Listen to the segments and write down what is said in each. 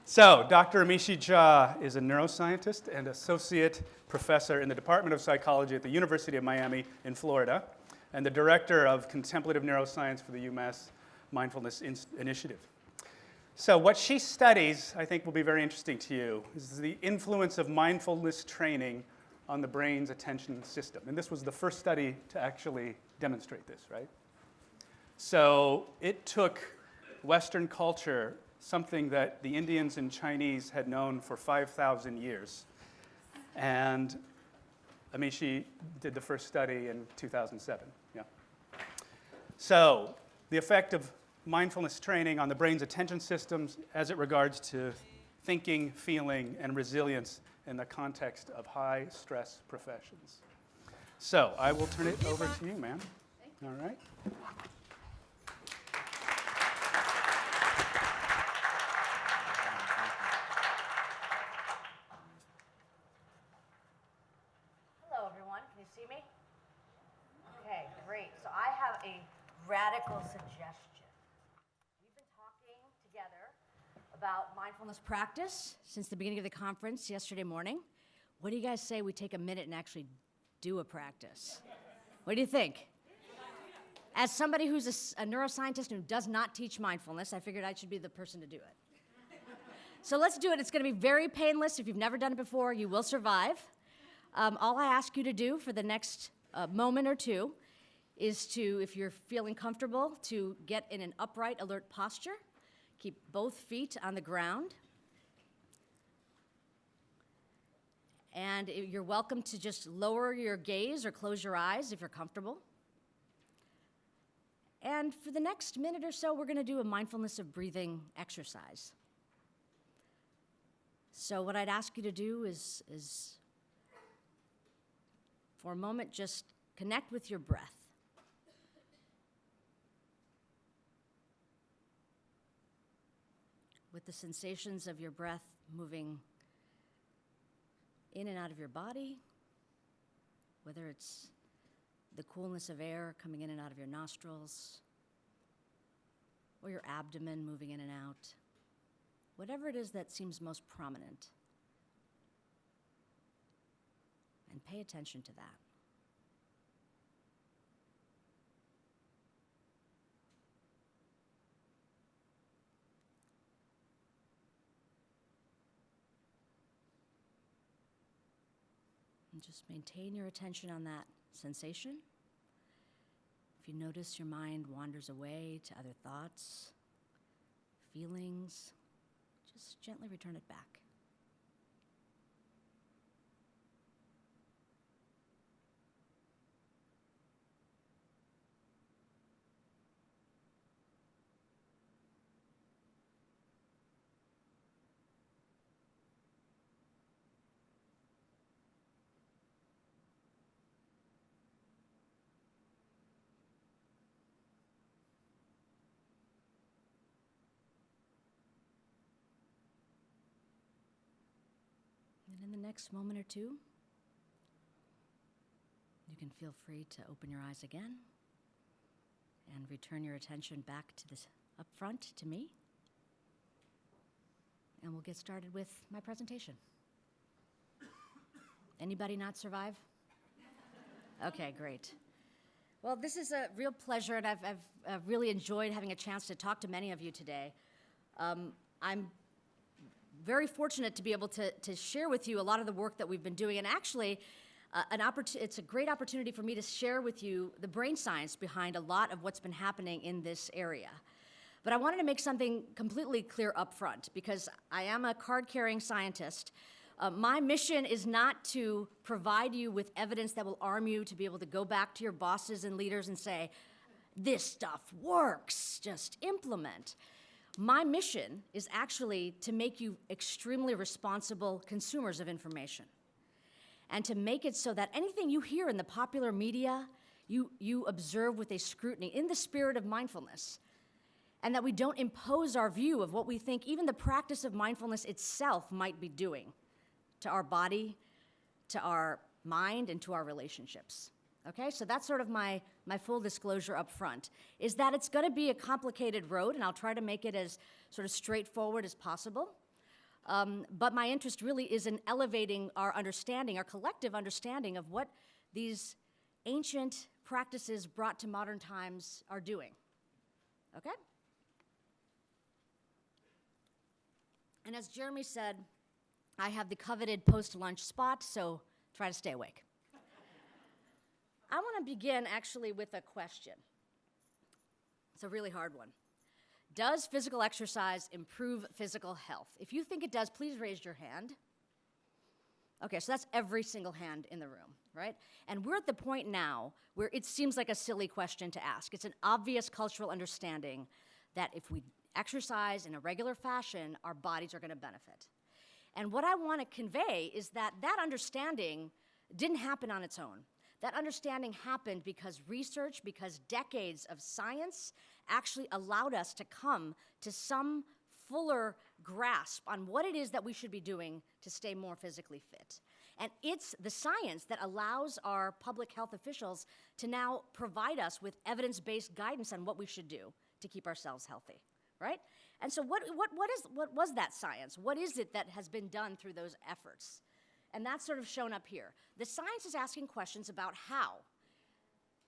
So, Dr. Amishi Jha is a neuroscientist and associate professor in the Department of Psychology at the University of Miami in Florida, and the director of contemplative neuroscience for the UMass Mindfulness Initiative. So what she studies, I think will be very interesting to you, is the influence of mindfulness training on the brain's attention system. And this was the first study to actually demonstrate this, right? So it took Western culture, something that the Indians and Chinese had known for 5,000 years. And Amishi did the first study in 2007. Yeah. So the effect of mindfulness training on the brain's attention systems as it regards to thinking, feeling, and resilience in the context of high-stress professions. So I will turn it over to you, ma'am. All right. Hello, everyone. Can you see me? Okay, great. So I have a radical suggestion. We've been talking together about mindfulness practice since the beginning of the conference yesterday morning. What do you guys say we take a minute and actually do a practice? What do you think? As somebody who's a neuroscientist who does not teach mindfulness, I figured I should be the person to do it. So let's do it. It's going to be very painless. If you've never done it before, you will survive. All I ask you to do for the next moment or two is to, if you're feeling comfortable, to get in an upright, alert posture. Keep both feet on the ground. And you're welcome to just lower your gaze or close your eyes if you're comfortable. And for the next minute or so, we're going to do a mindfulness of breathing exercise. So what I'd ask you to do is for a moment, just connect with your breath. With the sensations of your breath moving in and out of your body, whether it's the coolness of air coming in and out of your nostrils, or your abdomen moving in and out, whatever it is that seems most prominent. And pay attention to that. And just maintain your attention on that sensation. If you notice your mind wanders away to other thoughts, feelings, just gently return it back. And in the next moment or two, you can feel free to open your eyes again and return your attention back to this up front to me. And we'll get started with my presentation. Anybody not survive? Okay, great. Well, this is a real pleasure, and I've really enjoyed having a chance to talk to many of you today. I'm very fortunate to be able to share with you a lot of the work that we've been doing, and actually, it's a great opportunity for me to share with you the brain science behind a lot of what's been happening in this area. But I wanted to make something completely clear up front, because I am a card-carrying scientist. My mission is not to provide you with evidence that will arm you to be able to go back to your bosses and leaders and say, this stuff works, just implement. My mission is actually to make you extremely responsible consumers of information, and to make it so that anything you hear in the popular media, you observe with a scrutiny in the spirit of mindfulness, and that we don't impose our view of what we think even the practice of mindfulness itself might be doing to our body, to our mind, and to our relationships. Okay, so that's sort of my full disclosure up front, is that it's going to be a complicated road, and I'll try to make it as sort of straightforward as possible. But my interest really is in elevating our understanding, our collective understanding of what these ancient practices brought to modern times are doing. Okay? And as Jeremy said, I have the coveted post-lunch spot, so try to stay awake. I want to begin actually with a question. It's a really hard one. Does physical exercise improve physical health? If you think it does, please raise your hand. Okay, so that's every single hand in the room, right? And we're at the point now where it seems like a silly question to ask. It's an obvious cultural understanding that if we exercise in a regular fashion, our bodies are going to benefit. And what I want to convey is that that understanding didn't happen on its own. That understanding happened because research, because decades of science actually allowed us to come to some fuller grasp on what it is that we should be doing to stay more physically fit. And it's the science that allows our public health officials to now provide us with evidence-based guidance on what we should do to keep ourselves healthy, right? And so what was that science? What is it that has been done through those efforts? And that's sort of shown up here. The science is asking questions about how.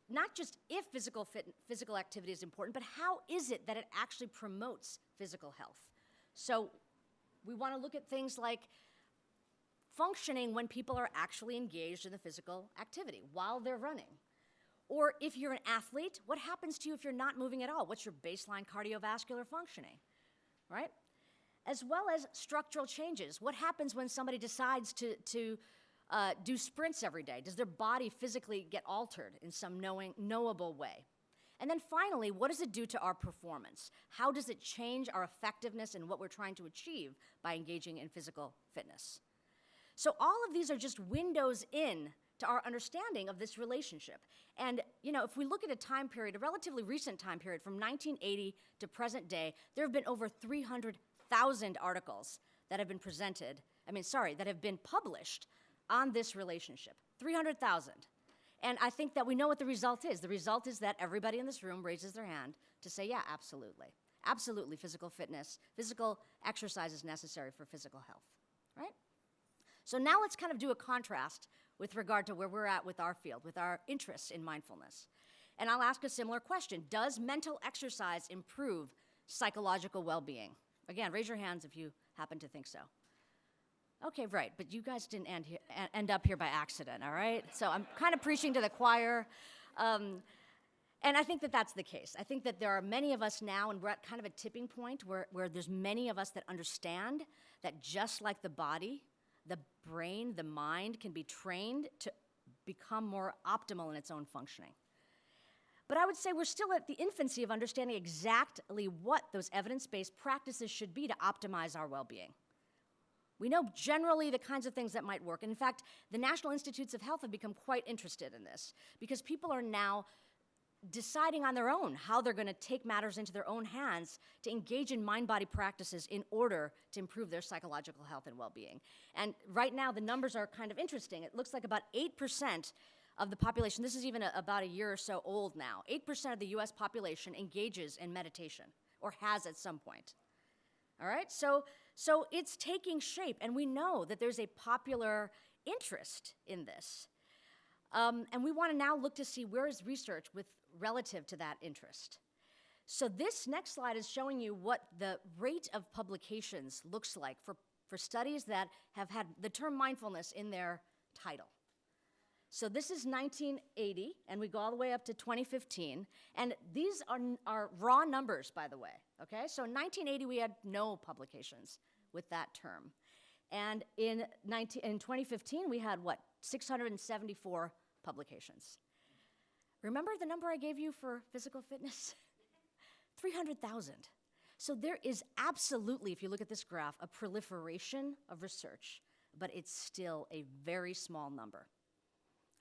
Not just if physical activity is important, but how is it that it actually promotes physical health? So we want to look at things like functioning when people are actually engaged in the physical activity while they're running. Or if you're an athlete, what happens to you if you're not moving at all? What's your baseline cardiovascular functioning, right? As well as structural changes. What happens when somebody decides to do sprints every day? Does their body physically get altered in some knowable way? And then finally, what does it do to our performance? How does it change our effectiveness and what we're trying to achieve by engaging in physical fitness? So all of these are just windows in to our understanding of this relationship. And, you know, if we look at a time period, a relatively recent time period from 1980 to present day, there have been over 300,000 articles that have been that have been published on this relationship. 300,000. And I think that we know what the result is. The result is that everybody in this room raises their hand to say, yeah, absolutely. Absolutely, physical fitness, physical exercise is necessary for physical health, right? So now let's kind of do a contrast with regard to where we're at with our field, with our interests in mindfulness. And I'll ask a similar question. Does mental exercise improve psychological well-being? Again, raise your hands if you happen to think so. Okay, right, but you guys didn't end up here by accident, all right? So I'm kind of preaching to the choir. And I think that that's the case. I think that there are many of us now, and we're at kind of a tipping point where there's many of us that understand that just like the body, the brain, the mind can be trained to become more optimal in its own functioning. But I would say we're still at the infancy of understanding exactly what those evidence-based practices should be to optimize our well-being. We know generally the kinds of things that might work. And in fact, the National Institutes of Health have become quite interested in this because people are now deciding on their own how they're going to take matters into their own hands to engage in mind-body practices in order to improve their psychological health and well-being. And right now, the numbers are kind of interesting. It looks like about 8% of the population, this is even about a year or so old now, 8% of the US population engages in meditation or has at some point. All right, so it's taking shape, and we know that there's a popular interest in this. And we want to now look to see where is research relative to that interest. So this next slide is showing you what the rate of publications looks like for studies that have had the term mindfulness in their title. So this is 1980, and we go all the way up to 2015. And these are raw numbers, by the way, okay? So in 1980, we had no publications with that term. And in 2015, we had, 674 publications. Remember the number I gave you for physical fitness? 300,000. So there is absolutely, if you look at this graph, a proliferation of research, but it's still a very small number.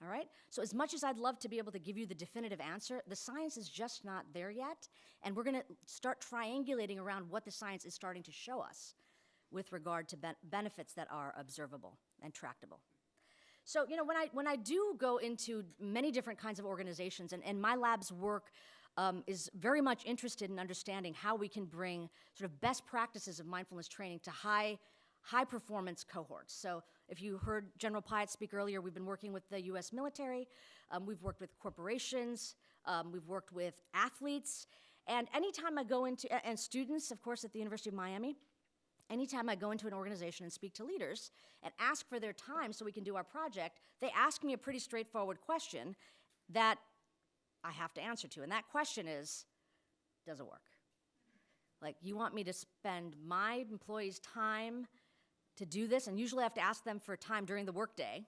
All right? So as much as I'd love to be able to give you the definitive answer, the science is just not there yet, and we're going to start triangulating around what the science is starting to show us with regard to benefits that are observable and tractable. So, you know, when I do go into many different kinds of organizations, and my lab's work is very much interested in understanding how we can bring sort of best practices of mindfulness training to high high-performance cohorts. So if you heard General Pyatt speak earlier, we've been working with the U.S. military, we've worked with corporations, we've worked with athletes, and anytime I go into, and students, of course, at the University of Miami, anytime I go into an organization and speak to leaders and ask for their time so we can do our project, they ask me a pretty straightforward question that I have to answer to, and that question is, does it work? Like, you want me to spend my employees' time to do this? And usually I have to ask them for time during the workday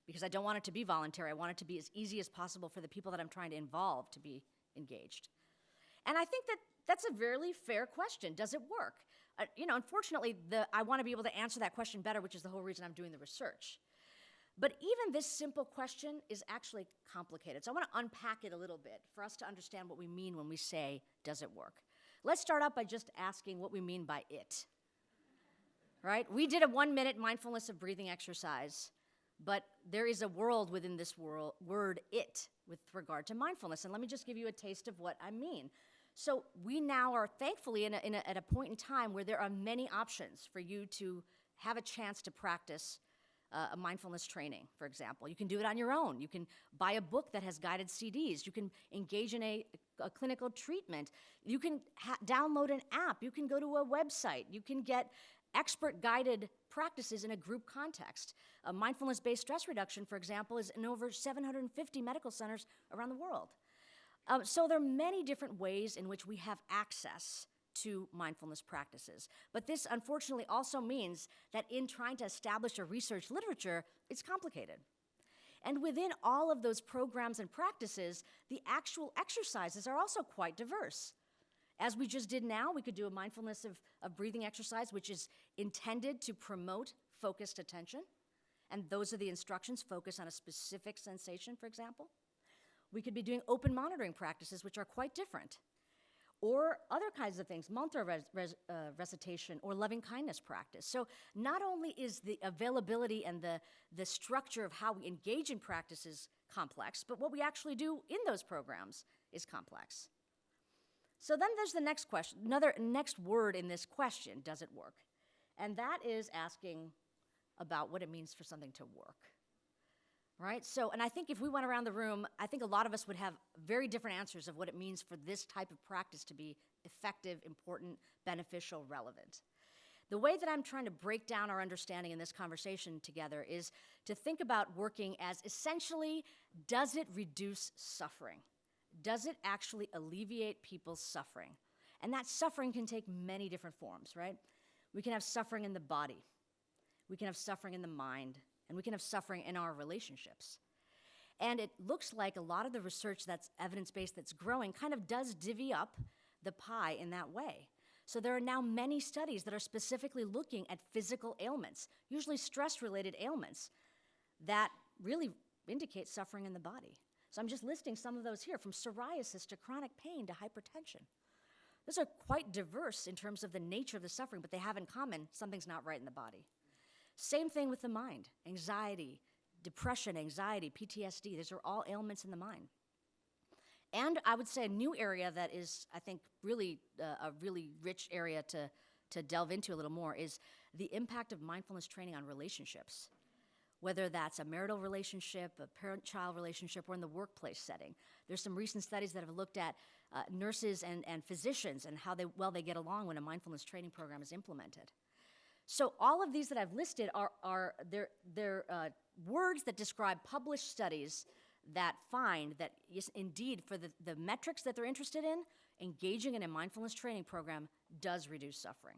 because I don't want it to be voluntary. I want it to be as easy as possible for the people that I'm trying to involve to be engaged. And I think that that's a very fair question. Does it work? Unfortunately, I want to be able to answer that question better, which is the whole reason I'm doing the research. But even this simple question is actually complicated. So I want to unpack it a little bit for us to understand what we mean when we say, does it work? Let's start out by just asking what we mean by it. Right? We did a 1-minute mindfulness of breathing exercise, but there is a world within this word it with regard to mindfulness. And let me just give you a taste of what I mean. So we now are thankfully at a point in time where there are many options for you to have a chance to practice a mindfulness training, for example. You can do it on your own. You can buy a book that has guided CDs. You can engage in a clinical treatment. You can download an app. You can go to a website. You can get expert-guided practices in a group context. Mindfulness-based stress reduction, for example, is in over 750 medical centers around the world. So there are many different ways in which we have access to mindfulness practices. But this, unfortunately, also means that in trying to establish a research literature, it's complicated. And within all of those programs and practices, the actual exercises are also quite diverse. As we just did now, we could do a mindfulness of breathing exercise, which is intended to promote focused attention. And those are the instructions: focus on a specific sensation, for example. We could be doing open monitoring practices, which are quite different. Or other kinds of things, mantra recitation or loving kindness practice. So not only is the availability and the structure of how we engage in practices complex, but what we actually do in those programs is complex. So then there's the next question, another next word in this question, does it work? And that is asking about what it means for something to work. Right? So, and I think if we went around the room, I think a lot of us would have very different answers of what it means for this type of practice to be effective, important, beneficial, relevant. The way that I'm trying to break down our understanding in this conversation together is to think about working as essentially, does it reduce suffering? Does it actually alleviate people's suffering? And that suffering can take many different forms, right? We can have suffering in the body. We can have suffering in the mind. And we can have suffering in our relationships. And it looks like a lot of the research that's evidence-based that's growing kind of does divvy up the pie in that way. So there are now many studies that are specifically looking at physical ailments, usually stress-related ailments, that really indicate suffering in the body. So I'm just listing some of those here, from psoriasis to chronic pain to hypertension. Those are quite diverse in terms of the nature of the suffering, but they have in common something's not right in the body. Same thing with the mind, anxiety, depression, anxiety, PTSD. These are all ailments in the mind. And I would say a new area that is, I think, really a really rich area to delve into a little more is the impact of mindfulness training on relationships, whether that's a marital relationship, a parent-child relationship, or in the workplace setting. There's some recent studies that have looked at nurses and physicians and how well they get along when a mindfulness training program is implemented. So all of these that I've listed are words that describe published studies that find that, yes, indeed, for the metrics that they're interested in, engaging in a mindfulness training program does reduce suffering,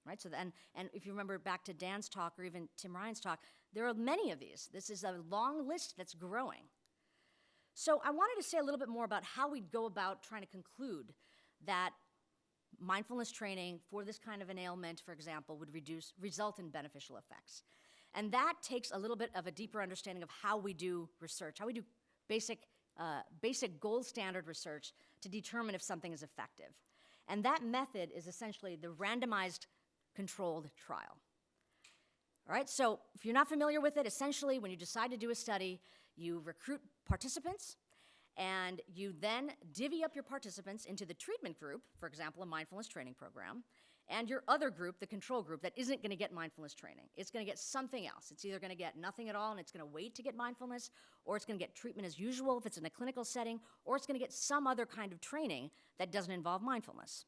right? So and if you remember back to Dan's talk or even Tim Ryan's talk, there are many of these. This is a long list that's growing. So I wanted to say a little bit more about how we'd go about trying to conclude that mindfulness training for this kind of an ailment, for example, would result in beneficial effects. And that takes a little bit of a deeper understanding of how we do research, how we do basic gold standard research to determine if something is effective. And that method is essentially the randomized controlled trial. All right, so if you're not familiar with it, essentially when you decide to do a study, you recruit participants, and you then divvy up your participants into the treatment group, for example, a mindfulness training program, and your other group, the control group, that isn't going to get mindfulness training. It's going to get something else. It's either going to get nothing at all and it's going to wait to get mindfulness, or it's going to get treatment as usual if it's in a clinical setting, or it's going to get some other kind of training that doesn't involve mindfulness.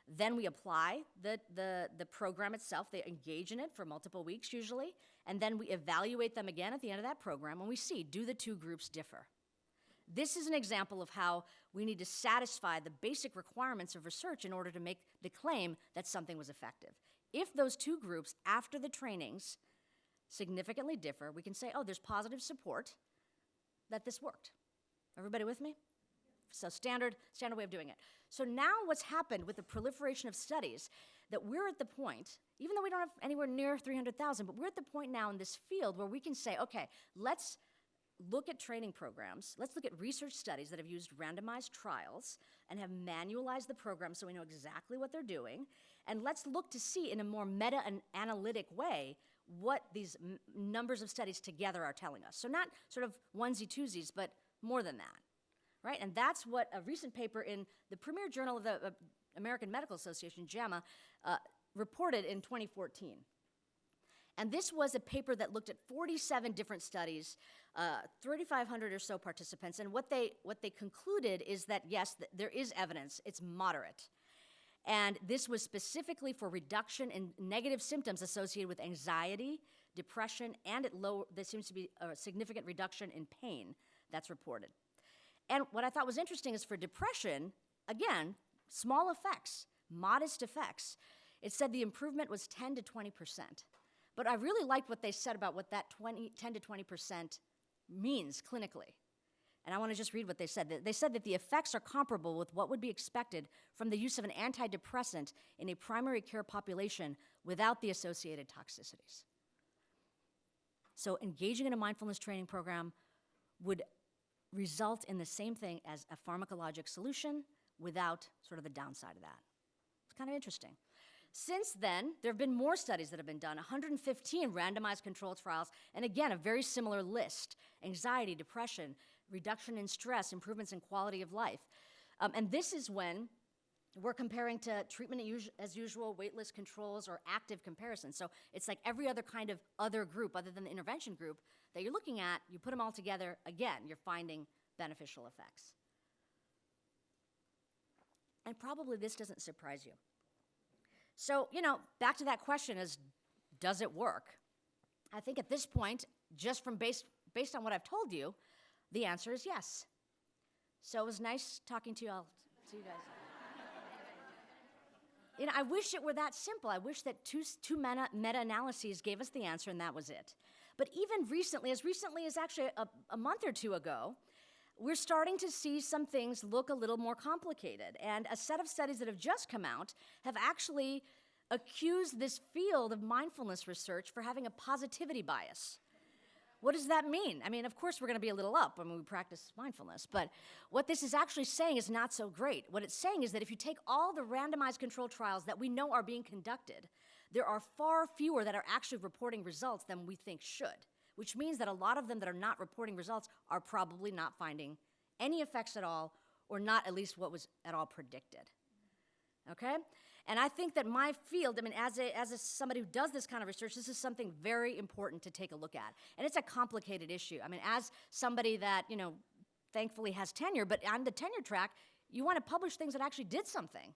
Then we apply the program itself. They engage in it for multiple weeks usually, and then we evaluate them again at the end of that program, and we see, do the two groups differ? This is an example of how we need to satisfy the basic requirements of research in order to make the claim that something was effective. If those two groups, after the trainings, significantly differ, we can say, oh, there's positive support that this worked. Everybody with me? So standard way of doing it. So now what's happened with the proliferation of studies, that we're at the point, even though we don't have anywhere near 300,000, but we're at the point now in this field where we can say, okay, let's look at training programs, let's look at research studies that have used randomized trials and have manualized the program so we know exactly what they're doing, and let's look to see in a more meta and analytic way what these numbers of studies together are telling us. So not sort of onesie-twosies, but more than that, right? And that's what a recent paper in the premier journal of the American Medical Association, JAMA, reported in 2014. And this was a paper that looked at 47 different studies, 3,500 or so participants, and what they concluded is that, yes, there is evidence, it's moderate. And this was specifically for reduction in negative symptoms associated with anxiety, depression, and there seems to be a significant reduction in pain that's reported. And what I thought was interesting is for depression, again, small effects, modest effects. It said the improvement was 10 to 20%. But I really liked what they said about what that 10 to 20% means clinically. And I want to just read what they said. They said that the effects are comparable with what would be expected from the use of an antidepressant in a primary care population without the associated toxicities. So engaging in a mindfulness training program would result in the same thing as a pharmacologic solution without sort of the downside of that. It's kind of interesting. Since then, there have been more studies that have been done, 115 randomized controlled trials, and again, a very similar list: anxiety, depression, reduction in stress, improvements in quality of life. And this is when we're comparing to treatment as usual, waitlist controls, or active comparisons. So it's like every other kind of other group, other than the intervention group, that you're looking at, you put them all together, again, you're finding beneficial effects. And probably this doesn't surprise you. So, back to that question is, does it work? I think at this point, just from based on what I've told you, the answer is yes. So it was nice talking to you. I'll see you guys. I wish it were that simple. I wish that two meta-analyses gave us the answer and that was it. But even recently as actually a month or two ago, we're starting to see some things look a little more complicated. And a set of studies that have just come out have actually accused this field of mindfulness research for having a positivity bias. What does that mean? I mean, of course, we're going to be a little up when we practice mindfulness, but what this is actually saying is not so great. What it's saying is that if you take all the randomized controlled trials that we know are being conducted, there are far fewer that are actually reporting results than we think should, which means that a lot of them that are not reporting results are probably not finding any effects at all, or not at least what was at all predicted. Okay? And I think that my field, as somebody who does this kind of research, this is something very important to take a look at. And it's a complicated issue. As somebody that, thankfully has tenure, but on the tenure track, you want to publish things that actually did something.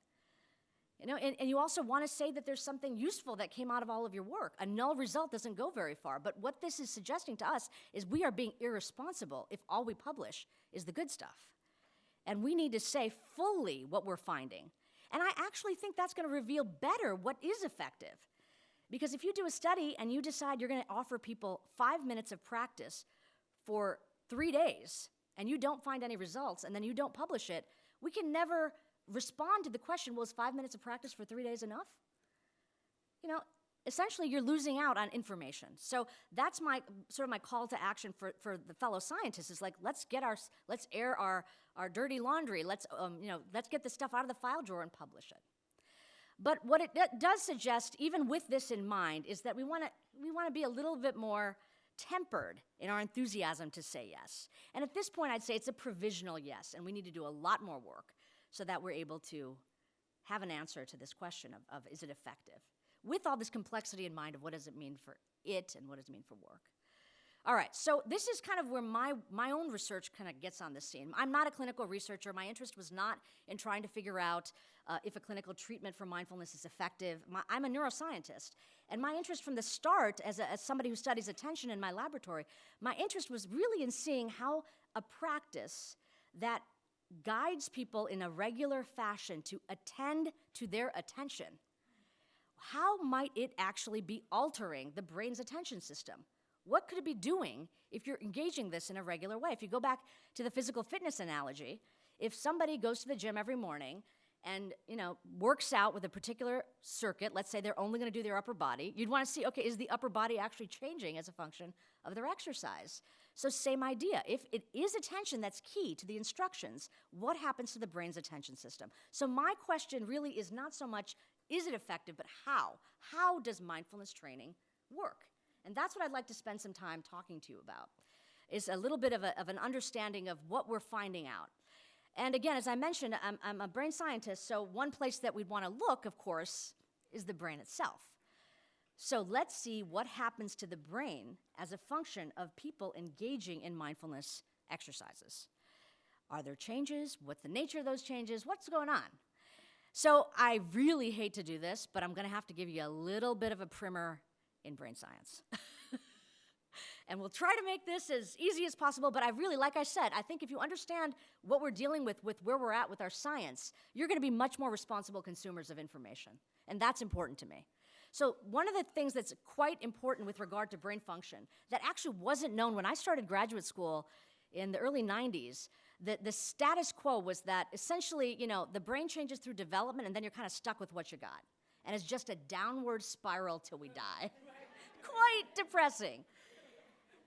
And you also want to say that there's something useful that came out of all of your work. A null result doesn't go very far. But what this is suggesting to us is we are being irresponsible if all we publish is the good stuff. And we need to say fully what we're finding. And I actually think that's going to reveal better what is effective. Because if you do a study and you decide you're going to offer people 5 minutes of practice for 3 days, and you don't find any results, and then you don't publish it, we can never respond to the question, well, is 5 minutes of practice for 3 days enough? Essentially, you're losing out on information. So that's my call to action for the fellow scientists is like, let's air our dirty laundry. Let's get the stuff out of the file drawer and publish it. But what it does suggest, even with this in mind, is that we want to be a little bit more tempered in our enthusiasm to say yes. And at this point, I'd say it's a provisional yes, and we need to do a lot more work so that we're able to have an answer to this question of is it effective? With all this complexity in mind of what does it mean for it and what does it mean for work. All right, so this is kind of where my own research kind of gets on the scene. I'm not a clinical researcher. My interest was not in trying to figure out if a clinical treatment for mindfulness is effective. I'm a neuroscientist, and my interest from the start, as somebody who studies attention in my laboratory, my interest was really in seeing how a practice that guides people in a regular fashion to attend to their attention, how might it actually be altering the brain's attention system? What could it be doing if you're engaging this in a regular way? If you go back to the physical fitness analogy, if somebody goes to the gym every morning and works out with a particular circuit, let's say they're only going to do their upper body, you'd want to see, okay, is the upper body actually changing as a function of their exercise? So same idea. If it is attention that's key to the instructions, what happens to the brain's attention system? So my question really is not so much, is it effective, but how? How does mindfulness training work? And that's what I'd like to spend some time talking to you about, is a little bit of an understanding of what we're finding out. And again, as I mentioned, I'm a brain scientist, so one place that we'd want to look, of course, is the brain itself. So let's see what happens to the brain as a function of people engaging in mindfulness exercises. Are there changes? What's the nature of those changes? What's going on? So I really hate to do this, but I'm going to have to give you a little bit of a primer in brain science. And we'll try to make this as easy as possible, but I really, like I said, I think if you understand what we're dealing with where we're at with our science, you're going to be much more responsible consumers of information, and that's important to me. So one of the things that's quite important with regard to brain function that actually wasn't known when I started graduate school in the early 90s, the status quo was that essentially, the brain changes through development, and then you're kind of stuck with what you got. And it's just a downward spiral till we die. Quite depressing.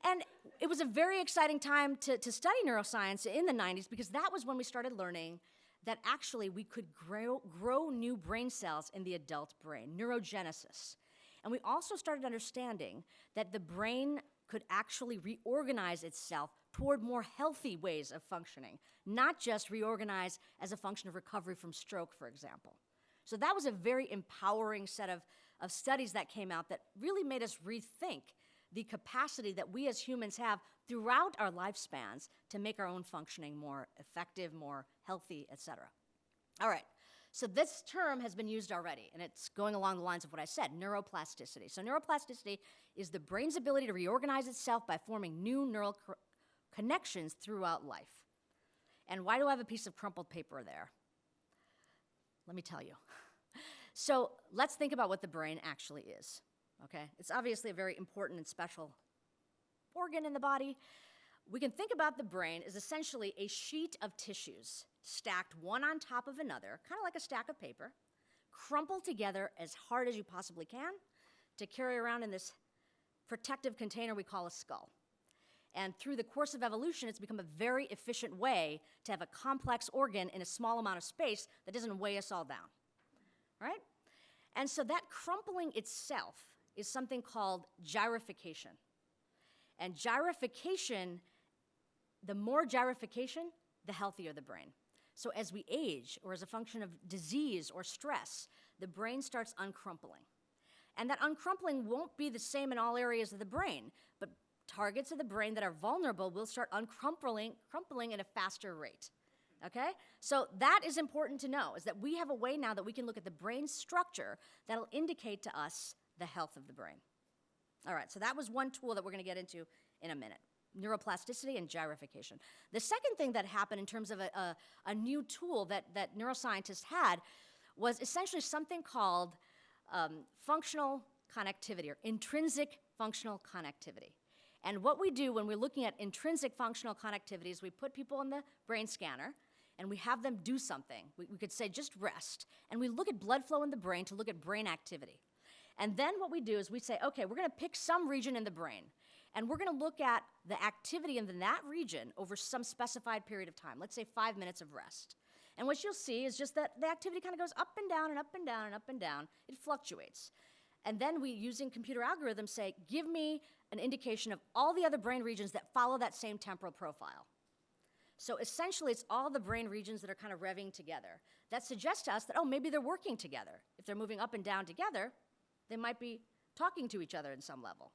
And it was a very exciting time to study neuroscience in the 90s because that was when we started learning that actually we could grow new brain cells in the adult brain, neurogenesis. And we also started understanding that the brain could actually reorganize itself toward more healthy ways of functioning, not just reorganize as a function of recovery from stroke, for example. So that was a very empowering set of studies that came out that really made us rethink the capacity that we as humans have throughout our lifespans to make our own functioning more effective, more healthy, et cetera. All right, so this term has been used already, and it's going along the lines of what I said, neuroplasticity. So neuroplasticity is the brain's ability to reorganize itself by forming new neural connections throughout life. And why do I have a piece of crumpled paper there? Let me tell you. So let's think about what the brain actually is, okay? It's obviously a very important and special organ in the body. We can think about the brain as essentially a sheet of tissues stacked one on top of another, kind of like a stack of paper, crumpled together as hard as you possibly can to carry around in this protective container we call a skull. And through the course of evolution, it's become a very efficient way to have a complex organ in a small amount of space that doesn't weigh us all down, right? And so that crumpling itself is something called gyrification. And gyrification, the more gyrification, the healthier the brain. So as we age, or as a function of disease or stress, the brain starts uncrumpling. And that uncrumpling won't be the same in all areas of the brain, but targets of the brain that are vulnerable will start crumpling at a faster rate, okay? So that is important to know, is that we have a way now that we can look at the brain structure that'll indicate to us the health of the brain. All right, so that was one tool that we're gonna get into in a minute, neuroplasticity and gyrification. The second thing that happened in terms of a new tool that neuroscientists had was essentially something called functional connectivity, or intrinsic functional connectivity. And what we do when we're looking at intrinsic functional connectivity is we put people in the brain scanner and we have them do something. We could say just rest. And we look at blood flow in the brain to look at brain activity. And then what we do is we say, okay, we're gonna pick some region in the brain and we're gonna look at the activity in that region over some specified period of time, let's say 5 minutes of rest. And what you'll see is just that the activity kind of goes up and down and up and down and up and down. It fluctuates. And then we, using computer algorithms, say, give me an indication of all the other brain regions that follow that same temporal profile. So essentially, it's all the brain regions that are kind of revving together. That suggests to us that, oh, maybe they're working together. If they're moving up and down together, they might be talking to each other in some level.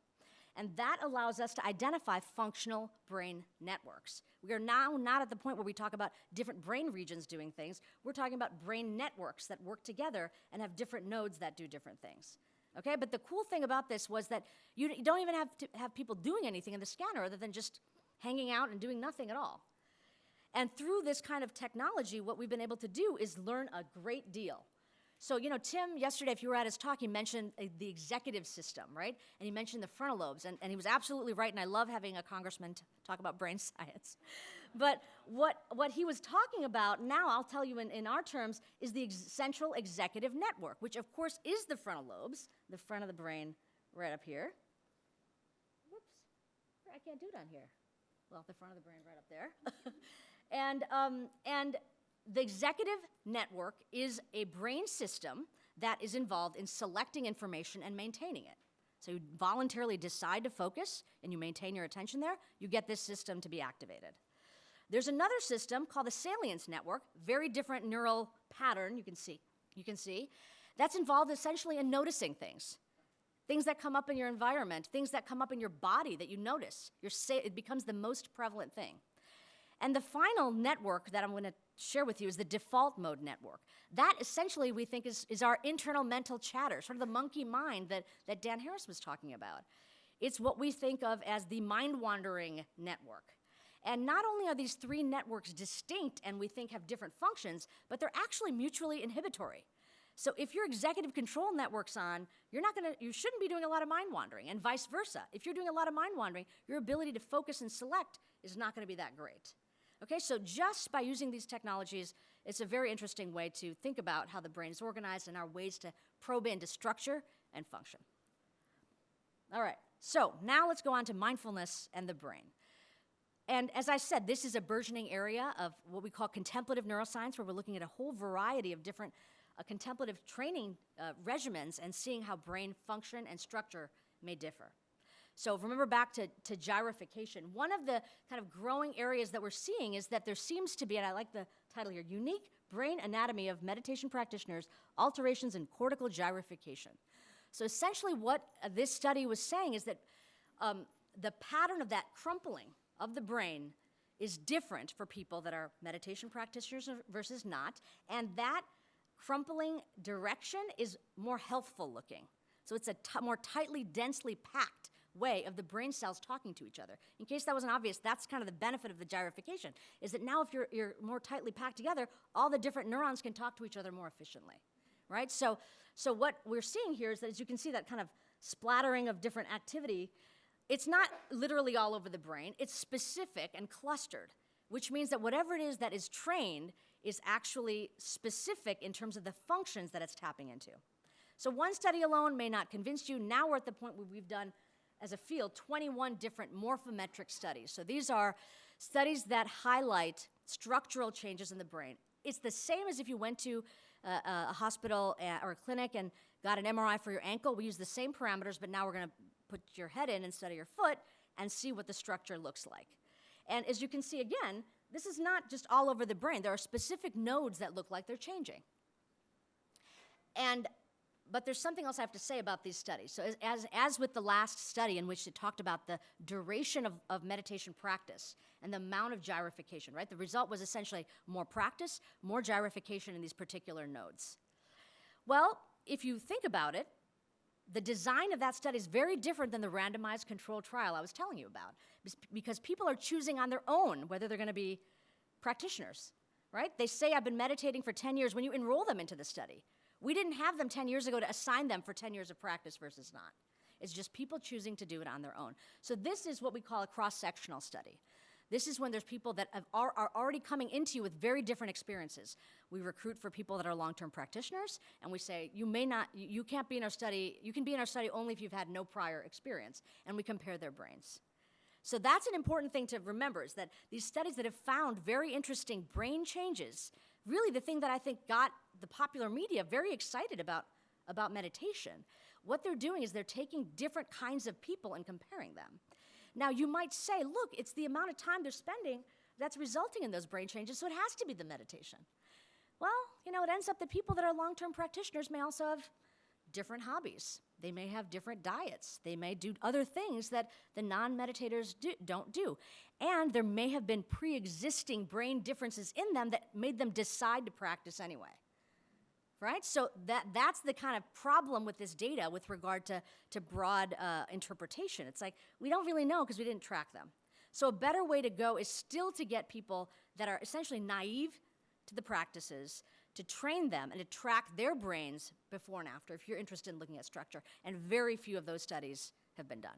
And that allows us to identify functional brain networks. We are now not at the point where we talk about different brain regions doing things. We're talking about brain networks that work together and have different nodes that do different things. Okay, but the cool thing about this was that you don't even have to have people doing anything in the scanner other than just hanging out and doing nothing at all. And through this kind of technology, what we've been able to do is learn a great deal. So, Tim, yesterday, if you were at his talk, he mentioned the executive system, right? And he mentioned the frontal lobes, and he was absolutely right, and I love having a congressman talk about brain science. But what he was talking about now, I'll tell you in our terms, is the central executive network, which, of course, is the frontal lobes, the front of the brain right up here. Whoops, I can't do it on here. Well, the front of the brain right up there. And the executive network is a brain system that is involved in selecting information and maintaining it. So you voluntarily decide to focus and you maintain your attention there, you get this system to be activated. There's another system called the salience network, very different neural pattern, you can see, that's involved essentially in noticing things. Things that come up in your environment, things that come up in your body that you notice. It becomes the most prevalent thing. And the final network that I'm going to share with you is the default mode network. That essentially we think is our internal mental chatter, sort of the monkey mind that Dan Harris was talking about. It's what we think of as the mind-wandering network. And not only are these three networks distinct and we think have different functions, but they're actually mutually inhibitory. So if your executive control network's on, you shouldn't be doing a lot of mind wandering, and vice versa. If you're doing a lot of mind wandering, your ability to focus and select is not going to be that great. Okay, so just by using these technologies, it's a very interesting way to think about how the brain is organized and our ways to probe into structure and function. All right, so now let's go on to mindfulness and the brain. And as I said, this is a burgeoning area of what we call contemplative neuroscience, where we're looking at a whole variety of different contemplative training regimens and seeing how brain function and structure may differ. So remember back to gyrification. One of the kind of growing areas that we're seeing is that there seems to be, and I like the title here, unique brain anatomy of meditation practitioners, alterations in cortical gyrification. So essentially what this study was saying is that the pattern of that crumpling of the brain is different for people that are meditation practitioners versus not, and that crumpling direction is more healthful looking. So it's a more tightly, densely packed way of the brain cells talking to each other. In case that wasn't obvious, that's kind of the benefit of the gyrification, is that now if you're more tightly packed together, all the different neurons can talk to each other more efficiently, right? So what we're seeing here is that, as you can see, that kind of splattering of different activity, it's not literally all over the brain, it's specific and clustered, which means that whatever it is that is trained is actually specific in terms of the functions that it's tapping into. So one study alone may not convince you. Now we're at the point where we've done, as a field, 21 different morphometric studies. So these are studies that highlight structural changes in the brain. It's the same as if you went to a hospital or a clinic and got an MRI for your ankle. We use the same parameters, but now we're going to put your head in instead of your foot and see what the structure looks like. And as you can see again, this is not just all over the brain. There are specific nodes that look like they're changing. But there's something else I have to say about these studies. So as with the last study in which it talked about the duration of meditation practice and the amount of gyrification, right? The result was essentially more practice, more gyrification in these particular nodes. Well, if you think about it, the design of that study is very different than the randomized controlled trial I was telling you about, because people are choosing on their own whether they're going to be practitioners, right? They say, I've been meditating for 10 years when you enroll them into the study. We didn't have them 10 years ago to assign them for 10 years of practice versus not. It's just people choosing to do it on their own. So this is what we call a cross-sectional study. This is when there's people that are already coming into you with very different experiences. We recruit for people that are long-term practitioners, and we say, you can't be in our study, you can be in our study only if you've had no prior experience, and we compare their brains. So that's an important thing to remember, is that these studies that have found very interesting brain changes, really the thing that I think got the popular media very excited about meditation, what they're doing is they're taking different kinds of people and comparing them. Now, you might say, look, it's the amount of time they're spending that's resulting in those brain changes, so it has to be the meditation. Well, it ends up that people that are long-term practitioners may also have different hobbies. They may have different diets. They may do other things that the non-meditators don't do. And there may have been pre-existing brain differences in them that made them decide to practice anyway. Right? So that's the kind of problem with this data with regard to broad interpretation. It's like, we don't really know because we didn't track them. So a better way to go is still to get people that are essentially naive to the practices, to train them and to track their brains before and after, if you're interested in looking at structure. And very few of those studies have been done.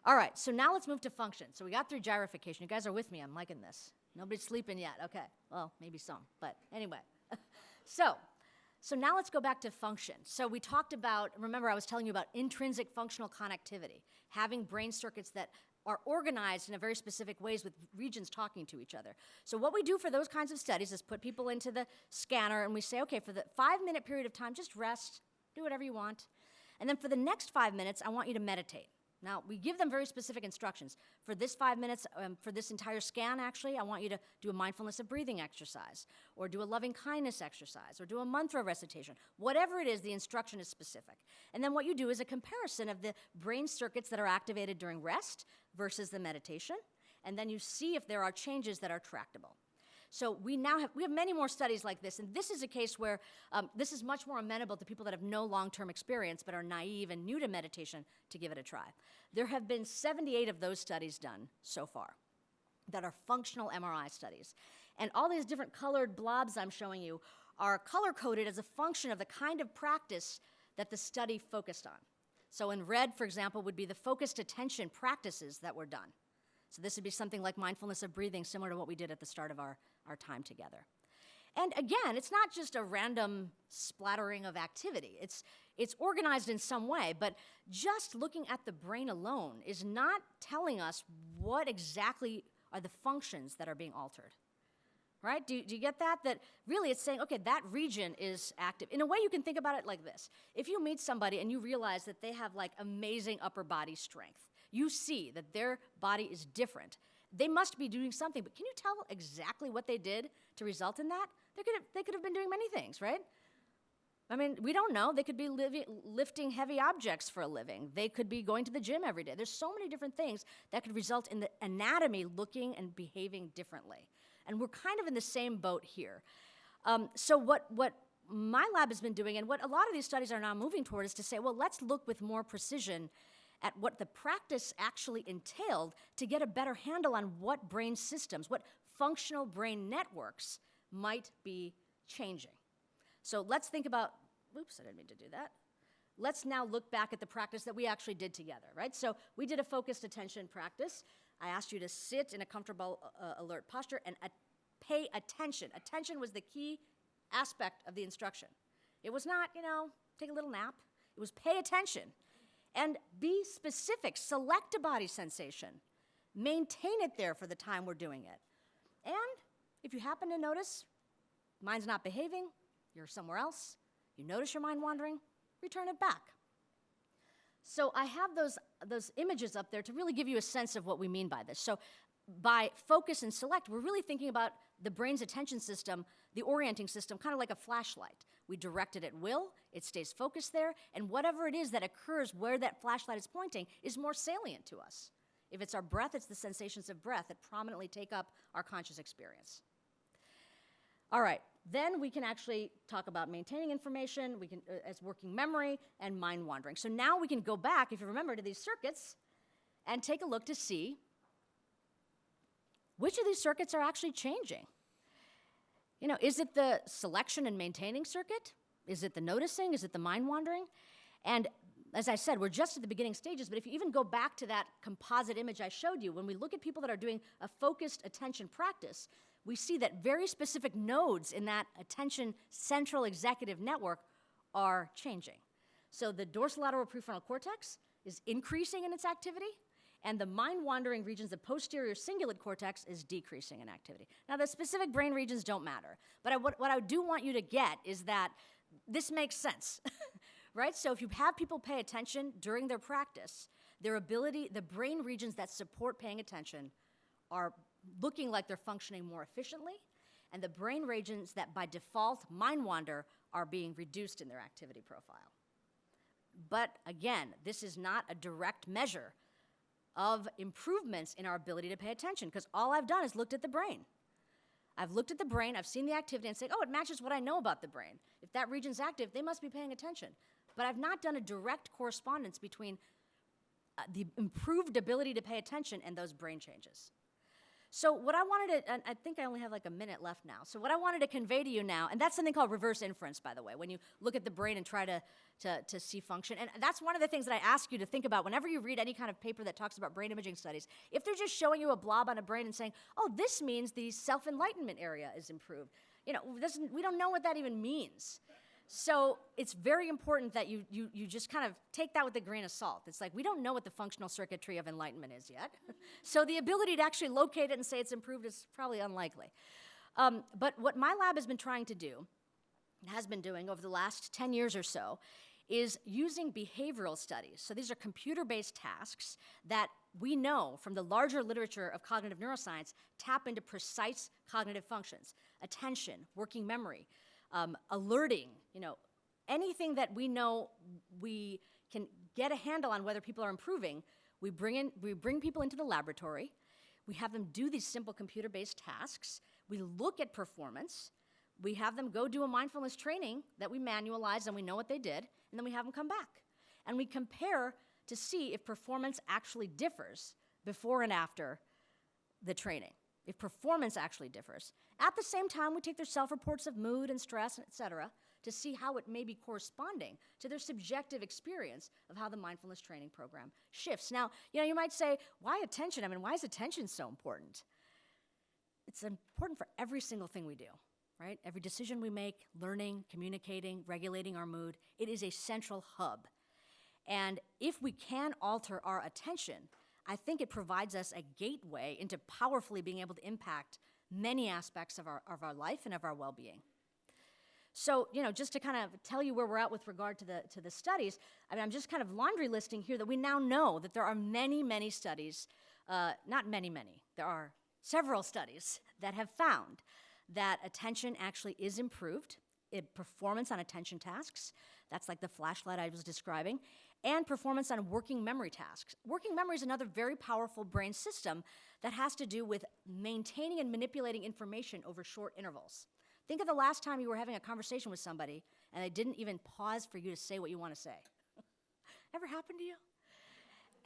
All right, so now let's move to function. So we got through gyrification. You guys are with me. I'm liking this. Nobody's sleeping yet. Okay, well, maybe some, but anyway. So now let's go back to function. So we talked about, remember I was telling you about intrinsic functional connectivity, having brain circuits that are organized in a very specific ways with regions talking to each other. So what we do for those kinds of studies is put people into the scanner and we say, okay, for the 5-minute period of time, just rest, do whatever you want. And then for the next 5 minutes, I want you to meditate. Now, we give them very specific instructions. For this 5 minutes, for this entire scan, actually, I want you to do a mindfulness of breathing exercise, or do a loving kindness exercise, or do a mantra recitation. Whatever it is, the instruction is specific. And then what you do is a comparison of the brain circuits that are activated during rest versus the meditation, and then you see if there are changes that are tractable. So we have many more studies like this, and this is a case where this is much more amenable to people that have no long-term experience but are naive and new to meditation to give it a try. There have been 78 of those studies done so far that are functional MRI studies. And all these different colored blobs I'm showing you are color-coded as a function of the kind of practice that the study focused on. So in red, for example, would be the focused attention practices that were done. So this would be something like mindfulness of breathing, similar to what we did at the start of our time together. And again, it's not just a random splattering of activity. It's organized in some way, but just looking at the brain alone is not telling us what exactly are the functions that are being altered. Right? Do you get that? That really it's saying, okay, that region is active. In a way, you can think about it like this. If you meet somebody and you realize that they have like amazing upper body strength, you see that their body is different. They must be doing something, but can you tell exactly what they did to result in that? They could have been doing many things, right? I mean, we don't know. They could be lifting heavy objects for a living. They could be going to the gym every day. There's so many different things that could result in the anatomy looking and behaving differently. And we're kind of in the same boat here. So what my lab has been doing, and what a lot of these studies are now moving toward, is to say, well, let's look with more precision at what the practice actually entailed to get a better handle on what brain systems, what functional brain networks might be changing. So let's think about, oops, I didn't mean to do that. Let's now look back at the practice that we actually did together, right? So we did a focused attention practice. I asked you to sit in a comfortable, alert posture and pay attention. Attention was the key aspect of the instruction. It was not, take a little nap. It was pay attention. And be specific. Select a body sensation. Maintain it there for the time we're doing it. And if you happen to notice mind's not behaving, you're somewhere else, you notice your mind wandering, return it back. So I have those images up there to really give you a sense of what we mean by this. So by focus and select, we're really thinking about the brain's attention system, the orienting system, kind of like a flashlight. We direct it at will, it stays focused there, and whatever it is that occurs where that flashlight is pointing is more salient to us. If it's our breath, it's the sensations of breath that prominently take up our conscious experience. All right, then we can actually talk about maintaining information, we can as working memory, and mind wandering. So now we can go back, if you remember, to these circuits and take a look to see which of these circuits are actually changing. Is it the selection and maintaining circuit? Is it the noticing? Is it the mind wandering? And as I said, we're just at the beginning stages, but if you even go back to that composite image I showed you, when we look at people that are doing a focused attention practice, we see that very specific nodes in that attention central executive network are changing. So the dorsolateral prefrontal cortex is increasing in its activity, and the mind-wandering regions of posterior cingulate cortex is decreasing in activity. Now, the specific brain regions don't matter, but what I do want you to get is that this makes sense, right? So if you have people pay attention during their practice, the brain regions that support paying attention are looking like they're functioning more efficiently, and the brain regions that by default mind wander are being reduced in their activity profile. But again, this is not a direct measure of improvements in our ability to pay attention, because all I've done is looked at the brain. I've looked at the brain, I've seen the activity, and said, oh, it matches what I know about the brain. If that region's active, they must be paying attention. But I've not done a direct correspondence between the improved ability to pay attention and those brain changes. So what I wanted to, and I think I only have like a minute left now, so what I wanted to convey to you now, and that's something called reverse inference, by the way, when you look at the brain and try to see function. And that's one of the things that I ask you to think about whenever you read any kind of paper that talks about brain imaging studies. If they're just showing you a blob on a brain and saying, oh, this means the self-enlightenment area is improved, we don't know what that even means. So it's very important that you just kind of take that with a grain of salt. It's like we don't know what the functional circuitry of enlightenment is yet. So the ability to actually locate it and say it's improved is probably unlikely. But what my lab has been trying to do, and has been doing over the last 10 years or so, is using behavioral studies. So these are computer-based tasks that we know from the larger literature of cognitive neuroscience tap into precise cognitive functions: attention, working memory, alerting, anything that we know we can get a handle on whether people are improving. We bring people into the laboratory, we have them do these simple computer-based tasks, we look at performance, we have them go do a mindfulness training that we manualize and we know what they did, and then we have them come back. And we compare to see if performance actually differs before and after the training. If performance actually differs. At the same time, we take their self-reports of mood and stress, et cetera, to see how it may be corresponding to their subjective experience of how the mindfulness training program shifts. Now, you might say, why attention? Why is attention so important? It's important for every single thing we do, right? Every decision we make, learning, communicating, regulating our mood, it is a central hub. And if we can alter our attention, I think it provides us a gateway into powerfully being able to impact many aspects of our life and of our well-being. So, just to kind of tell you where we're at with regard to the studies, I'm just kind of laundry listing here that we now know that there are many, many studies, not many, there are several studies that have found that attention actually is improved, performance on attention tasks, that's like the flashlight I was describing, and performance on working memory tasks. Working memory is another very powerful brain system that has to do with maintaining and manipulating information over short intervals. Think of the last time you were having a conversation with somebody and they didn't even pause for you to say what you want to say. Ever happened to you?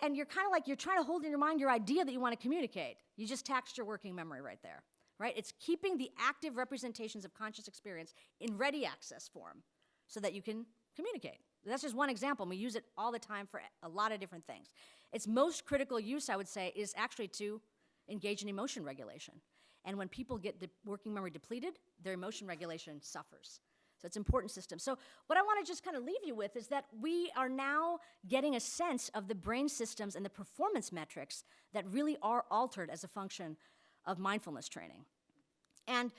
And you're kind of like, you're trying to hold in your mind your idea that you want to communicate. You just taxed your working memory right there, right? It's keeping the active representations of conscious experience in ready access form so that you can communicate. That's just one example. We use it all the time for a lot of different things. Its most critical use, I would say, is actually to engage in emotion regulation. And when people get the working memory depleted, their emotion regulation suffers. So it's an important system. So what I want to just kind of leave you with is that we are now getting a sense of the brain systems and the performance metrics that really are altered as a function of mindfulness training. And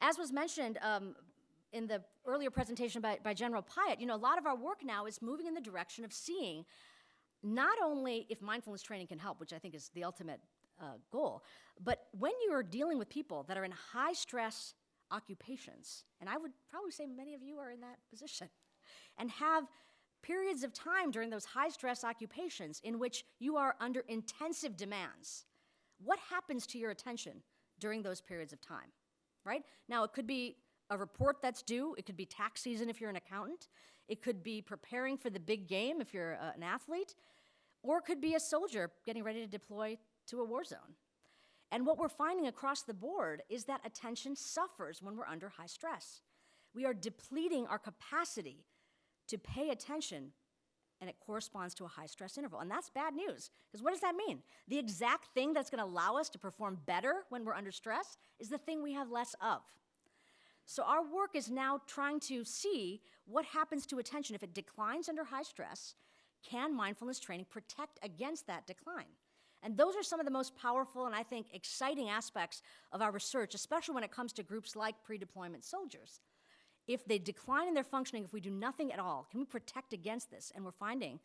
as was mentioned, in the earlier presentation by General Pyatt, a lot of our work now is moving in the direction of seeing not only if mindfulness training can help, which I think is the ultimate goal, but when you are dealing with people that are in high-stress occupations, and I would probably say many of you are in that position, and have periods of time during those high-stress occupations in which you are under intensive demands, what happens to your attention during those periods of time, right? Now, it could be a report that's due. It could be tax season if you're an accountant. It could be preparing for the big game if you're an athlete. Or it could be a soldier getting ready to deploy to a war zone. And what we're finding across the board is that attention suffers when we're under high stress. We are depleting our capacity to pay attention, and it corresponds to a high stress interval. And that's bad news, because what does that mean? The exact thing that's going to allow us to perform better when we're under stress is the thing we have less of. So our work is now trying to see what happens to attention if it declines under high stress. Can mindfulness training protect against that decline? And those are some of the most powerful and I think exciting aspects of our research, especially when it comes to groups like pre-deployment soldiers. If they decline in their functioning, if we do nothing at all, can we protect against this? And we're finding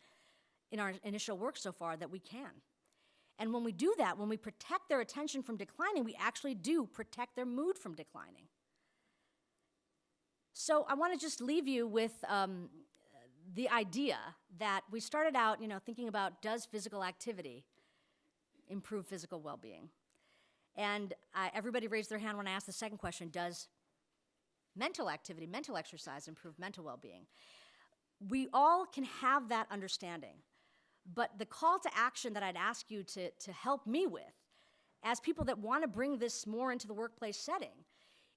in our initial work so far that we can. And when we do that, when we protect their attention from declining, we actually do protect their mood from declining. So I want to just leave you with the idea that we started out, thinking about, does physical activity improve physical well-being? And everybody raised their hand when I asked the second question, does mental activity, mental exercise improve mental well-being? We all can have that understanding, but the call to action that I'd ask you to help me with, as people that want to bring this more into the workplace setting,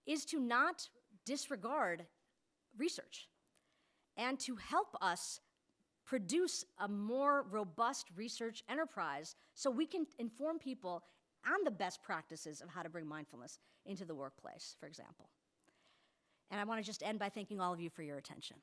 is to not disregard research and to help us produce a more robust research enterprise so we can inform people on the best practices of how to bring mindfulness into the workplace, for example. And I want to just end by thanking all of you for your attention.